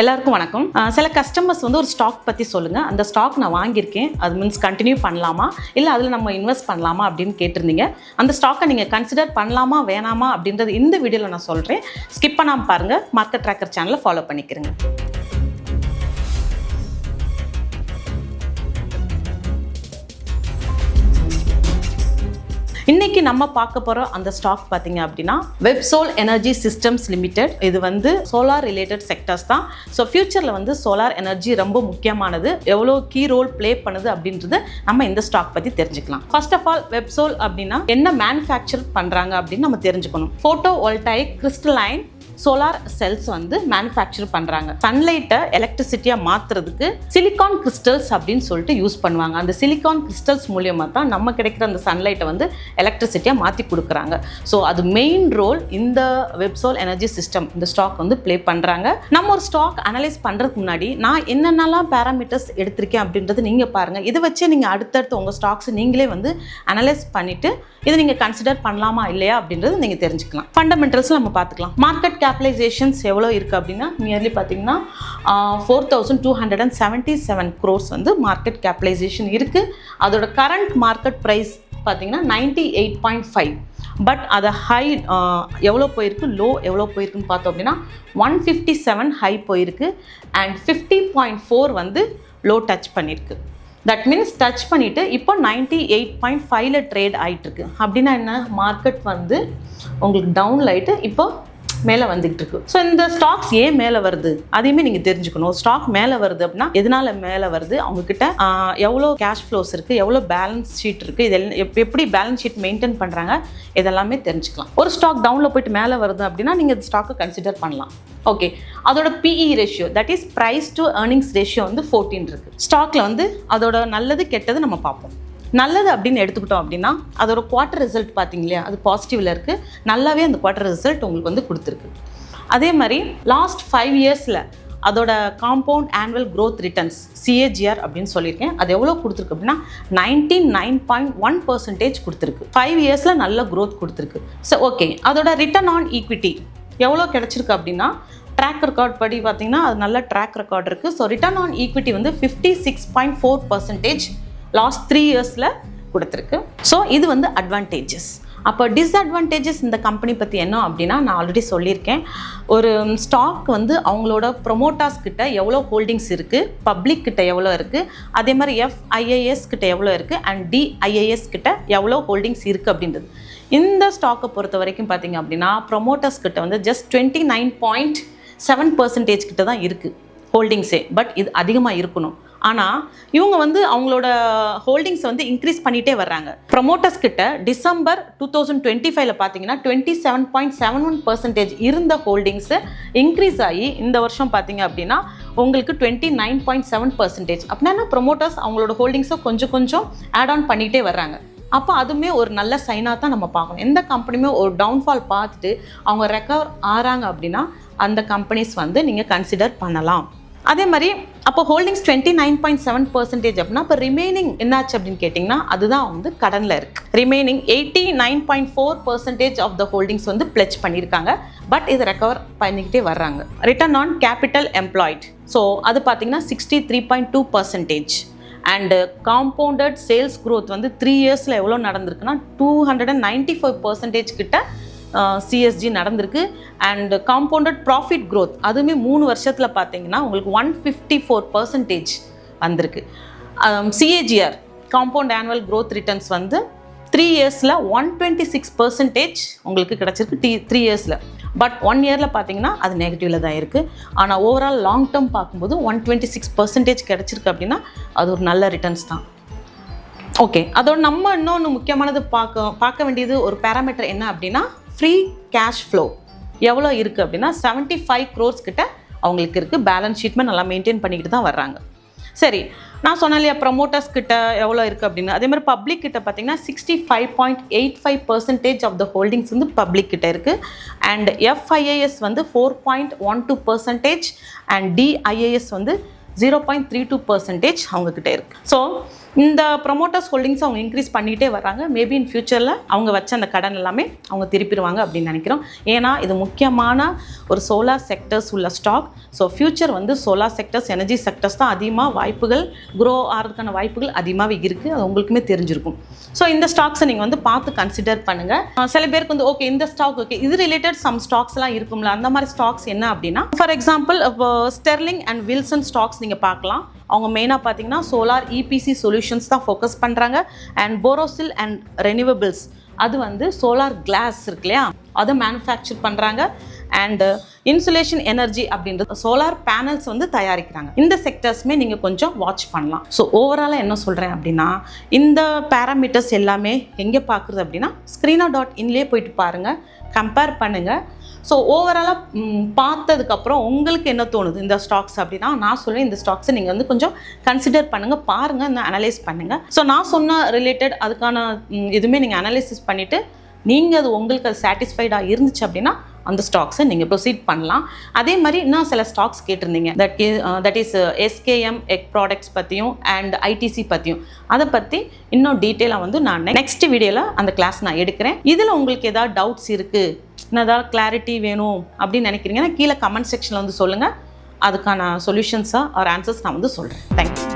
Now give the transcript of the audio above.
எல்லாருக்கும் வணக்கம். சில கஸ்டமர்ஸ் வந்து ஒரு ஸ்டாக் பற்றி சொல்லுங்கள், அந்த ஸ்டாக் நான் வாங்கியிருக்கேன், அது மீன்ஸ் கண்டினியூ பண்ணலாமா இல்லை அதில் நம்ம இன்வெஸ்ட் பண்ணலாமா அப்படின்னு கேட்டிருந்தீங்க. அந்த ஸ்டாக்கை நீங்கள் கன்சிடர் பண்ணலாமா வேணாமா அப்படின்றது இந்த வீடியோவில் நான் சொல்கிறேன். ஸ்கிப் பண்ணாமல் பாருங்கள். மார்க்கெட் ட்ராக்கர் சேனலை ஃபாலோ பண்ணிக்கிறேங்க. இன்னைக்கு நம்ம பார்க்க போகிற அந்த ஸ்டாக் பார்த்தீங்க அப்படின்னா வெப்சோல் எனர்ஜி சிஸ்டம்ஸ் லிமிடெட். இது வந்து சோலார் ரிலேட்டட் செக்டர்ஸ் தான். ஸோ ஃபியூச்சரில் வந்து சோலார் எனர்ஜி ரொம்ப முக்கியமானது, எவ்வளோ கீ ரோல் ப்ளே பண்ணுது அப்படின்றது நம்ம இந்த ஸ்டாக் பற்றி தெரிஞ்சுக்கலாம். ஃபர்ஸ்ட் ஆஃப் ஆல் வெப்சோல் அப்படின்னா என்ன மேனுஃபேக்சர் பண்ணுறாங்க அப்படின்னு நம்ம தெரிஞ்சுக்கணும். Photovoltaic crystalline solar cells வந்து மேனுஃபேக்சர் பண்ணுறாங்க. சன்லைட்டை எலக்ட்ரிசிட்டியாக மாற்றுறதுக்கு சிலிகான் கிறிஸ்டல்ஸ் அப்படின்னு சொல்லிட்டு யூஸ் பண்ணுவாங்க. அந்த சிலிகான் கிறிஸ்டல்ஸ் மூலியமாக தான் நம்ம கிடைக்கிற அந்த சன்லைட்டை வந்து எலக்ட்ரிசிட்டியாக மாற்றி கொடுக்குறாங்க. ஸோ அது மெயின் ரோல் இந்த வெப்சோல் எனர்ஜி சிஸ்டம் இந்த ஸ்டாக் வந்து ப்ளே பண்ணுறாங்க. நம்ம ஒரு ஸ்டாக் அனலைஸ் பண்ணுறதுக்கு முன்னாடி நான் என்னென்னலாம் பேராமீட்டர்ஸ் எடுத்திருக்கேன் அப்படின்றது நீங்கள் பாருங்கள். இதை வச்சே நீங்கள் அடுத்தடுத்து உங்கள் ஸ்டாக்ஸ் நீங்களே வந்து அனலைஸ் பண்ணிவிட்டு இதை நீங்கள் கன்சிடர் பண்ணலாமா இல்லையா அப்படின்றது நீங்கள் தெரிஞ்சுக்கலாம். ஃபண்டமெண்டல்ஸ் நம்ம பார்த்துக்கலாம். மார்க்கெட் கேபிடலைசேஷன்ஸ் எவ்வளோ இருக்குது அப்படின்னா நியர்லி பார்த்தீங்கன்னா 4277 crores வந்து மார்க்கெட் கேபிடலைசேஷன் இருக்குது. அதோட கரண்ட் மார்க்கெட் ப்ரைஸ் பார்த்தீங்கன்னா 98.5. பட் அதை ஹை எவ்வளோ போயிருக்கு, லோ எவ்வளோ போயிருக்குன்னு பார்த்தோம் அப்படின்னா 157 ஹை போயிருக்கு அண்ட் 50.4 வந்து லோ டச் பண்ணியிருக்கு. தட் மீன்ஸ் டச் பண்ணிவிட்டு இப்போ 98.5ல ட்ரேட் ஆகிட்டுருக்கு. அப்படின்னா என்ன, மார்க்கெட் வந்து உங்களுக்கு டவுன் ஆகிட்டு இப்போ மேலே வந்துகிட்டு இருக்கு. ஸோ இந்த ஸ்டாக்ஸ் ஏன் மேலே வருது அதையுமே நீங்கள் தெரிஞ்சுக்கணும். ஸ்டாக் மேலே வருது அப்படின்னா எதனால மேலே வருது, அவங்கக்கிட்ட எவ்வளோ கேஷ் ஃப்ளோஸ் இருக்குது, எவ்வளோ பேலன்ஸ் ஷீட் இருக்குது, இதெல்லாம் எப்படி பேலன்ஸ் ஷீட் மெயின்டைன் பண்ணுறாங்க, இதெல்லாமே தெரிஞ்சுக்கலாம். ஒரு ஸ்டாக் டவுனில் போயிட்டு மேலே வருது அப்படின்னா நீங்கள் இந்த ஸ்டாக்கை கன்சிடர் பண்ணலாம். ஓகே, அதோட P E ratio that is price to earnings ratio வந்து 14 இருக்குது. ஸ்டாக்கில் வந்து அதோட நல்லது கெட்டது நம்ம பார்ப்போம். நல்லது அப்படின்னு எடுத்துக்கிட்டோம் அப்படின்னா அதோட குவார்ட்டர் ரிசல்ட் பார்த்தீங்க இல்லையா, அது பாசிட்டிவில் இருக்குது. நல்லாவே அந்த குவார்ட்டர் ரிசல்ட் உங்களுக்கு வந்து கொடுத்துருக்கு. அதே மாதிரி லாஸ்ட் 5 இயர்ஸில் அதோட compound annual growth returns CAGR அப்படின்னு சொல்லியிருக்கேன். அது எவ்வளோ கொடுத்துருக்கு அப்படின்னா 99.1% கொடுத்துருக்கு. 5 இயர்ஸில் நல்ல க்ரோத் கொடுத்துருக்கு. ஸோ ஓகே, அதோட ரிட்டர்ன் ஆன் ஈக்விட்டி எவ்வளோ கிடச்சிருக்கு அப்படின்னா ட்ராக் ரெக்கார்ட் படி பார்த்தீங்கன்னா அது நல்ல ட்ராக் ரெக்கார்ட் இருக்குது. ஸோ ரிட்டர்ன் ஆன் ஈக்விட்டி வந்து 56.4% லாஸ்ட் 3 இயர்ஸில் கொடுத்துருக்கு. ஸோ இது வந்து அட்வான்டேஜஸ். அப்போ டிஸ்அட்வான்டேஜஸ் இந்த கம்பெனி பற்றி என்ன அப்படின்னா நான் ஆல்ரெடி சொல்லியிருக்கேன். ஒரு ஸ்டாக் வந்து அவங்களோட ப்ரொமோட்டர்ஸ் கிட்ட எவ்வளோ ஹோல்டிங்ஸ் இருக்குது, பப்ளிக் கிட்ட எவ்வளோ இருக்குது, அதே மாதிரி FIIS கிட்ட எவ்வளோ இருக்குது அண்ட் DIIS கிட்ட எவ்வளோ ஹோல்டிங்ஸ் இருக்குது அப்படின்றது. இந்த ஸ்டாக்கை பொறுத்த வரைக்கும் பார்த்தீங்க அப்படின்னா ப்ரொமோட்டர்ஸ் கிட்ட வந்து ஜஸ்ட் 29.7% கிட்ட தான் இருக்குது ஹோல்டிங்ஸே. பட் இது அதிகமாக இருக்கணும். ஆனால் இவங்க வந்து அவங்களோட ஹோல்டிங்ஸை வந்து இன்க்ரீஸ் பண்ணிகிட்டே வர்றாங்க. ப்ரொமோட்டர்ஸ் கிட்ட டிசம்பர் 2025 பார்த்தீங்கன்னா 27.71% இருந்த ஹோல்டிங்ஸு இன்க்ரீஸ் ஆகி இந்த வருஷம் பார்த்தீங்க அப்படின்னா உங்களுக்கு 29.7%. அப்படின்னா ப்ரொமோட்டர்ஸ் அவங்களோட ஹோல்டிங்ஸை கொஞ்சம் கொஞ்சம் ஆட் ஆன் பண்ணிகிட்டே வர்றாங்க. அப்போ அதுவுமே ஒரு நல்ல சைனாக தான் நம்ம பார்க்கணும். எந்த கம்பெனியுமே ஒரு டவுன்ஃபால் பார்த்துட்டு அவங்க ரெக்கவர் ஆகிறாங்க அப்படின்னா அந்த கம்பெனிஸ் வந்து நீங்கள் கன்சிடர் பண்ணலாம். அதே மாதிரி அப்போ ஹோல்டிங்ஸ் 29.7% அப்படின்னா இப்போ ரிமைனிங் என்னாச்சு அப்படின்னு கேட்டிங்கன்னா அதுதான் வந்து கடனில் இருக்குது. ரிமைனிங் 89.4% ஆஃப் த ஹோல்டிங்ஸ் வந்து பிளெட்ஜ் பண்ணியிருக்காங்க. பட் இதை ரெக்கவர் பண்ணிக்கிட்டே வர்றாங்க. Return on capital employed so அது பார்த்தீங்கன்னா 63.2%. அண்டு காம்பவுண்டட் சேல்ஸ் க்ரோத் வந்து 3 இயர்ஸில் எவ்வளோ நடந்திருக்குன்னா 295% கிட்ட CSG நடந்திருக்கு. அண்ட் காம்பவுண்டட் ப்ராஃபிட் க்ரோத் அதுவுமே 3 வருஷத்தில் பார்த்தீங்கன்னா உங்களுக்கு 154% வந்திருக்கு. CAGR compound annual growth returns வந்து 3 இயர்ஸில் 126% உங்களுக்கு கிடச்சிருக்கு 3 இயர்ஸில். பட் 1 இயரில் பார்த்தீங்கன்னா அது நெகட்டிவில் தான் இருக்குது. ஆனால் ஓவரால் லாங் டேர்ம் பார்க்கும்போது 126% கிடச்சிருக்கு அப்படின்னா அது ஒரு நல்ல ரிட்டர்ன்ஸ் தான். ஓகே, அதோட நம்ம இன்னொன்று முக்கியமானது பார்க்க வேண்டியது ஒரு பேராமீட்டர் என்ன அப்படின்னா ஃப்ரீ கேஷ் ஃப்ளோ எவ்வளோ இருக்குது அப்படின்னா 75 crores கிட்ட அவங்களுக்கு இருக்குது. பேலன்ஸ் ஷீட்மே நல்லா மெயின்டைன் பண்ணிக்கிட்டு தான் வர்றாங்க. சரி, நான் சொன்னேன் இல்லையா ப்ரொமோட்டர்ஸ் கிட்ட எவ்வளோ இருக்குது அப்படின்னு. அதே மாதிரி பப்ளிக் கிட்ட பார்த்தீங்கன்னா 65.85% ஆஃப் த ஹோல்டிங்ஸ் வந்து பப்ளிக் கிட்ட இருக்குது. அண்ட் FIIS வந்து 4.12% அண்ட் DIIS வந்து 0.32% அவங்கக்கிட்ட இருக்குது. ஸோ இந்த ப்ரொமோட்டர்ஸ் ஹோல்டிங்ஸ் அவங்க இன்க்ரீஸ் பண்ணிகிட்டே வராங்க. மேபி இன் ஃபியூச்சரில் அவங்க வச்ச அந்த கடன் எல்லாமே அவங்க திருப்பிடுவாங்க அப்படின்னு நினைக்கிறோம். ஏன்னா இது முக்கியமான ஒரு சோலார் செக்டர்ஸ் உள்ள ஸ்டாக். ஸோ ஃபியூச்சர் வந்து சோலார் செக்டர்ஸ், எனர்ஜி செக்டர்ஸ் தான் அதிகமாக வாய்ப்புகள், க்ரோ ஆகிறதுக்கான வாய்ப்புகள் அதிகமாகவே இருக்குது. அது உங்களுக்குமே தெரிஞ்சிருக்கும். ஸோ இந்த ஸ்டாக்ஸை நீங்கள் வந்து பார்த்து கன்சிடர் பண்ணுங்கள். சில பேருக்கு வந்து ஓகே இந்த ஸ்டாக் ஓகே, இது ரிலேட்டட் சம் ஸ்டாக்ஸ்லாம் இருக்கும்ல, அந்த மாதிரி ஸ்டாக்ஸ் என்ன அப்படின்னா, ஃபார் எக்ஸாம்பிள் இப்போ ஸ்டெர்லிங் அண்ட் வில்சன் ஸ்டாக்ஸ் நீங்கள் பார்க்கலாம். அவங்க மெயினாக பார்த்தீங்கன்னா சோலார் இபிசி சொல்யூஷன்ஸ் தான் ஃபோக்கஸ் பண்ணுறாங்க. அண்ட் போரோசில் அண்ட் ரெனியூவபிள்ஸ், அது வந்து சோலார் கிளாஸ் இருக்கு இல்லையா, அதை மேனுஃபேக்சர் பண்ணுறாங்க. அண்டு இன்சுலேஷன் எனர்ஜி அப்படின்றது சோலார் பேனல்ஸ் வந்து தயாரிக்கிறாங்க. இந்த செக்டர்ஸுமே நீங்கள் கொஞ்சம் வாட்ச் பண்ணலாம். ஸோ ஓவராலாக என்ன சொல்கிறேன் அப்படின்னா, இந்த பேராமீட்டர்ஸ் எல்லாமே எங்கே பார்க்குறது அப்படின்னா screener.inலேயே போயிட்டு பாருங்கள், கம்பேர் பண்ணுங்கள். ஸோ ஓவராலாக பார்த்ததுக்கப்புறம் உங்களுக்கு என்ன தோணுது இந்த ஸ்டாக்ஸ் அப்படின்னா, நான் சொல்லுவேன் இந்த ஸ்டாக்ஸை நீங்கள் வந்து கொஞ்சம் கன்சிடர் பண்ணுங்கள், பாருங்கள், இன்னும் அனலைஸ் பண்ணுங்கள். ஸோ நான் சொன்ன ரிலேட்டட் அதுக்கான எதுவுமே நீங்கள் அனலைசிஸ் பண்ணிவிட்டு நீங்கள் அது உங்களுக்கு அது சாட்டிஸ்ஃபைடாக இருந்துச்சு அப்படின்னா அந்த ஸ்டாக்ஸை நீங்கள் ப்ரொசீட் பண்ணலாம். அதே மாதிரி இன்னும் சில ஸ்டாக்ஸ் கேட்டிருந்தீங்க, that is SKM egg products பற்றியும் அண்ட் ITC பற்றியும். அதை பற்றி இன்னும் டீட்டெயிலாக வந்து நான் நெக்ஸ்ட் வீடியோவில் அந்த கிளாஸ் நான் எடுக்கிறேன். இதில் உங்களுக்கு ஏதாவது டவுட்ஸ் இருக்குது, இன்னும் ஏதாவது கிளாரிட்டி வேணும் அப்படின்னு நினைக்கிறீங்கன்னா கீழே கமெண்ட் செக்ஷனில் வந்து சொல்லுங்கள். அதுக்கான சொல்யூஷன்ஸாக ஆர் ஆன்சர்ஸ் நான் வந்து சொல்கிறேன். தேங்க்யூ.